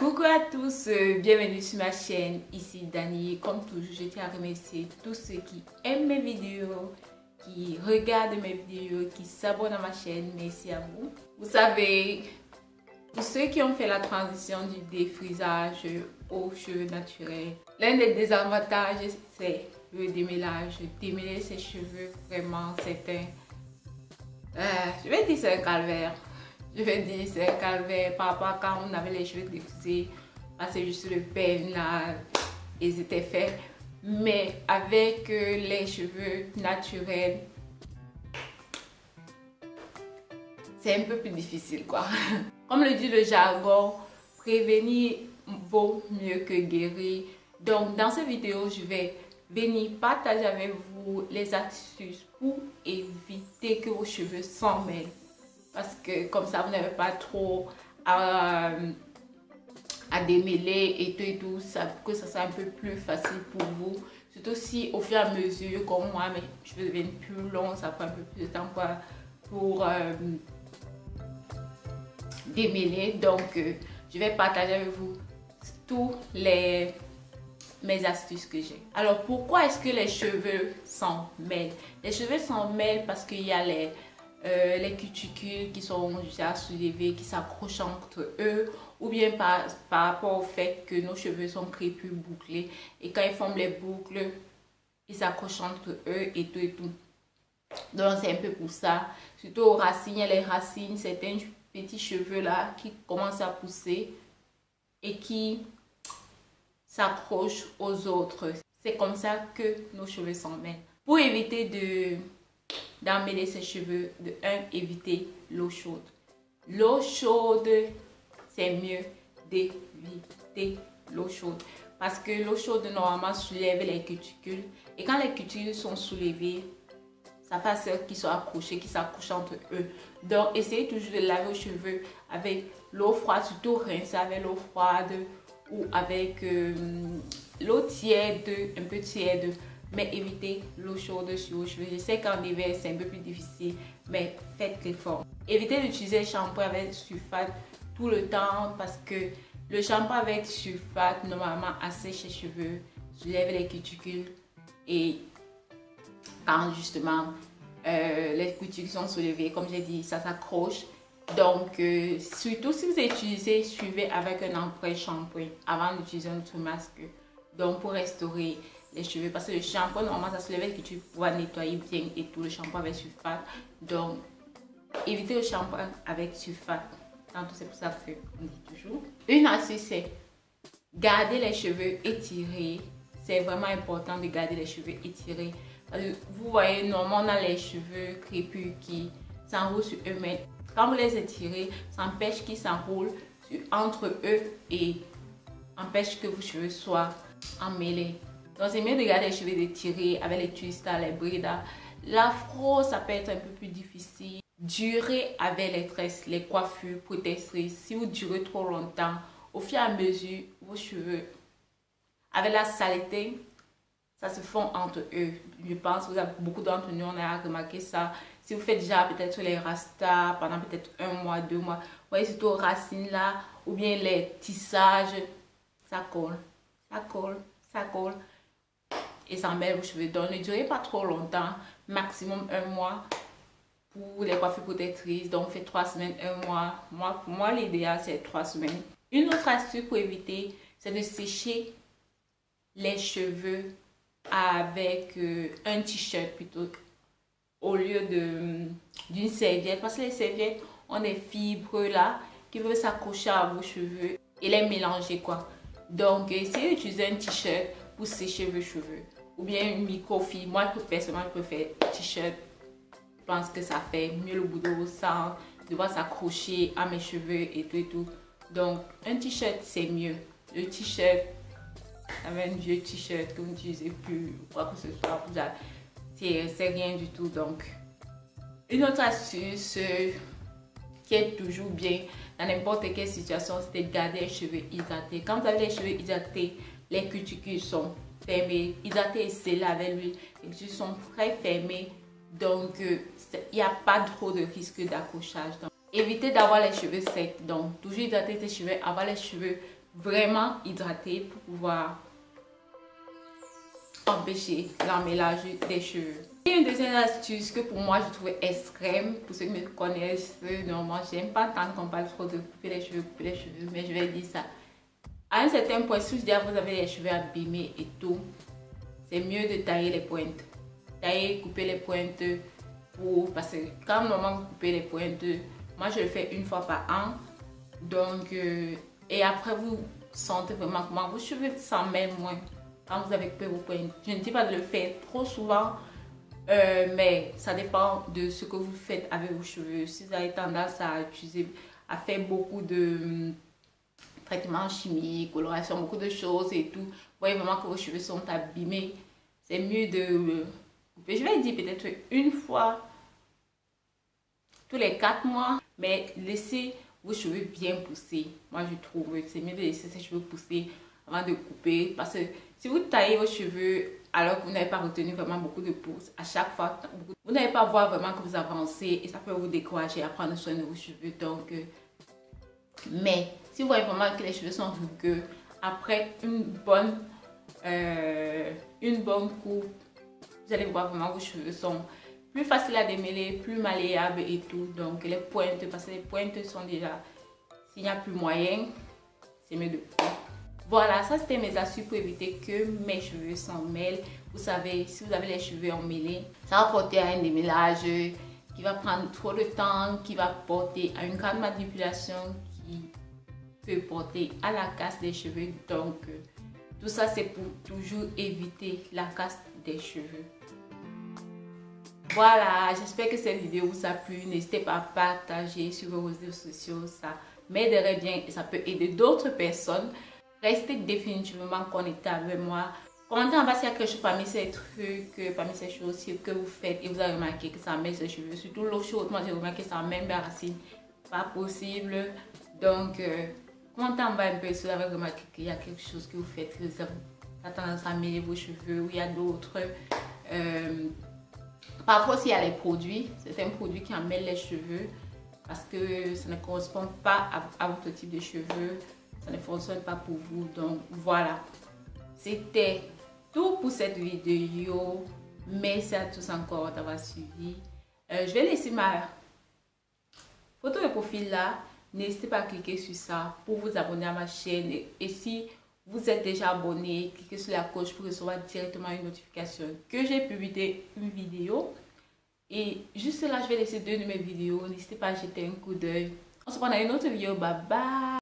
Coucou à tous, bienvenue sur ma chaîne, ici Dani. Comme toujours, je tiens à remercier tous ceux qui aiment mes vidéos, qui regardent mes vidéos, qui s'abonnent à ma chaîne. Merci à vous. Vous savez, pour ceux qui ont fait la transition du défrisage aux cheveux naturels, l'un des désavantages, c'est le démêlage. Démêler ses cheveux, vraiment, c'est je vais dire c'est un calvaire. Je vais dire c'est un calvaire par rapport à quand on avait les cheveux défrisés, passer juste le peigne là, ils étaient faits. Mais avec les cheveux naturels, c'est un peu plus difficile quoi. Comme le dit le jargon, prévenir vaut mieux que guérir. Donc dans cette vidéo, je vais venir partager avec vous les astuces pour éviter que vos cheveux s'en mêlent. Parce que comme ça, vous n'avez pas trop à démêler et tout ça, que ça soit un peu plus facile pour vous. Surtout si au fur et à mesure, comme moi, mes cheveux deviennent plus longs, ça prend un peu plus de temps pour démêler. Donc, je vais partager avec vous tous mes astuces que j'ai. Alors, pourquoi est-ce que les cheveux s'en mêlent? Les cheveux s'en mêlent parce qu'il y a les cuticules qui sont déjà soulevées, qui s'accrochent entre eux, ou bien par rapport au fait que nos cheveux sont crépus, bouclés, et quand ils forment les boucles, ils s'accrochent entre eux et tout et tout. Donc c'est un peu pour ça. Surtout aux racines, il y a les racines, certains petits cheveux là qui commencent à pousser et qui s'accrochent aux autres. C'est comme ça que nos cheveux s'en mêlent. Pour éviter d'emmêler ses cheveux, éviter l'eau chaude. L'eau chaude, c'est mieux d'éviter l'eau chaude. Parce que l'eau chaude, normalement, soulève les cuticules. Et quand les cuticules sont soulevées, ça fait celles qui sont accrochées, qui s'accrochent entre eux. Donc, essayez toujours de laver vos cheveux avec l'eau froide, surtout rincer avec l'eau froide ou avec l'eau tiède, un peu tiède. Mais évitez l'eau chaude sur vos cheveux. Je sais qu'en hiver, c'est un peu plus difficile, mais faites l'effort. Évitez d'utiliser le shampoing avec sulfate tout le temps parce que le shampoing avec sulfate, normalement, assèche les cheveux, soulève les cuticules et quand justement les cuticules sont soulevées, comme j'ai dit, ça s'accroche. Donc, surtout si vous utilisez, suivez avec un après shampoing avant d'utiliser notre masque. Donc, pour restaurer les cheveux, parce que le shampoing normalement ça se lève que tu pourras nettoyer bien et tout, le shampoing avec sulfate. Donc évitez le shampoing avec sulfate. C'est pour ça qu'on dit toujours. Une astuce, c'est garder les cheveux étirés. C'est vraiment important de garder les cheveux étirés. Parce que vous voyez, normalement on a les cheveux crépus qui s'enroulent sur eux-mêmes. Quand vous les étirez, ça empêche qu'ils s'enroulent entre eux et empêche que vos cheveux soient emmêlés. Donc c'est mieux de garder les cheveux étirés avec les twists, les brides. L'afro, ça peut être un peu plus difficile. Durer avec les tresses, les coiffures protectrices. Si vous durez trop longtemps, au fur et à mesure, vos cheveux, avec la saleté, ça se fond entre eux. Je pense que beaucoup d'entre nous, on a remarqué ça. Si vous faites déjà peut-être les rastas pendant peut-être 1 mois, 2 mois, vous voyez surtout aux racines là, ou bien les tissages, ça colle, ça colle, ça colle. Et ça mêle vos cheveux. Donc ne durez pas trop longtemps, maximum 1 mois pour les coiffures protectrices. Donc faites 3 semaines, 1 mois. Pour moi l'idéal c'est 3 semaines. Une autre astuce pour éviter, c'est de sécher les cheveux avec un t-shirt plutôt au lieu d'une serviette. Parce que les serviettes ont des fibres là qui peuvent s'accrocher à vos cheveux et les mélanger quoi. Donc essayez d'utiliser un t-shirt pour sécher vos cheveux. Ou bien une microfibre. Moi, personnellement, je préfère t-shirt. Je pense que ça fait mieux le boulot sans devoir s'accrocher à mes cheveux et tout et tout. Donc, un t-shirt, c'est mieux. Le t-shirt, avec un vieux t-shirt que vous n'utilisez plus, quoi que ce soit, c'est rien du tout. Donc, une autre astuce qui est toujours bien dans n'importe quelle situation, c'est de garder les cheveux hydratés. Quand vous avez les cheveux hydratés, les cuticules sont fermés, hydratés et scellés avec l'huile, les cuticules sont très fermés, donc il n'y a pas trop de risque d'accrochage. Évitez d'avoir les cheveux secs, donc toujours hydrater tes cheveux, avoir les cheveux vraiment hydraté pour pouvoir empêcher l'emmêlage des cheveux. Et une deuxième astuce que pour moi je trouvais extrême, pour ceux qui me connaissent, normalement j'aime pas tant qu'on parle trop de couper les cheveux, mais je vais dire ça. À un certain point, si vous avez les cheveux abîmés et tout, c'est mieux de tailler les pointes. Couper les pointes parce que quand normalement vous coupez les pointes, moi je le fais une fois par an. Donc, et après vous sentez vraiment comment vos cheveux s'en mêlent moins quand vous avez coupé vos pointes. Je ne dis pas de le faire trop souvent, mais ça dépend de ce que vous faites avec vos cheveux. Si vous avez tendance à faire beaucoup de traitements chimiques, coloration, beaucoup de choses et tout, vous voyez vraiment que vos cheveux sont abîmés, c'est mieux de couper. Je vais dire peut-être une fois tous les 4 mois, mais laissez vos cheveux bien pousser. Moi je trouve que c'est mieux de laisser ses cheveux pousser avant de couper, parce que si vous taillez vos cheveux alors que vous n'avez pas retenu vraiment beaucoup de pousse, à chaque fois vous n'allez pas voir vraiment que vous avancez et ça peut vous décourager à prendre soin de vos cheveux. Donc mais si vous voyez vraiment que les cheveux sont rugueux, après une bonne coupe, vous allez voir vraiment que vos cheveux sont plus faciles à démêler, plus malléables et tout. Donc les pointes, parce que les pointes sont déjà, s'il n'y a plus moyen, c'est mieux de couper. Voilà, ça c'était mes astuces pour éviter que mes cheveux s'en mêlent. Vous savez, si vous avez les cheveux emmêlés, ça va porter à un démêlage qui va prendre trop de temps, qui va porter à une grande manipulation, qui peut porter à la casse des cheveux. Donc tout ça c'est pour toujours éviter la casse des cheveux. Voilà, j'espère que cette vidéo vous a plu. N'hésitez pas à partager sur vos réseaux sociaux, ça m'aiderait bien et ça peut aider d'autres personnes. Restez définitivement connectés avec moi. Commentez en bas s'il y a quelque chose parmi ces trucs, parmi ces choses que vous faites et vous avez remarqué que ça mêle les cheveux. Surtout l'eau chaude, moi j'ai remarqué que ça mêle mes racines. Pas possible. Donc, commentez en bas un peu si vous avez remarqué qu'il y a quelque chose que vous faites, que ça a tendance à mêler vos cheveux, ou il y a d'autres. Parfois aussi il y a les produits, certains produits qui en mêlent les cheveux parce que ça ne correspond pas à votre type de cheveux, ça ne fonctionne pas pour vous. Donc voilà, c'était tout pour cette vidéo. Merci à tous encore d'avoir suivi. Je vais laisser ma photo de profil là. N'hésitez pas à cliquer sur ça pour vous abonner à ma chaîne. Et si vous êtes déjà abonné, cliquez sur la cloche pour recevoir directement une notification que j'ai publié une vidéo. Et juste là, je vais laisser 2 de mes vidéos. N'hésitez pas à jeter un coup d'œil. On se prend dans une autre vidéo. Bye bye.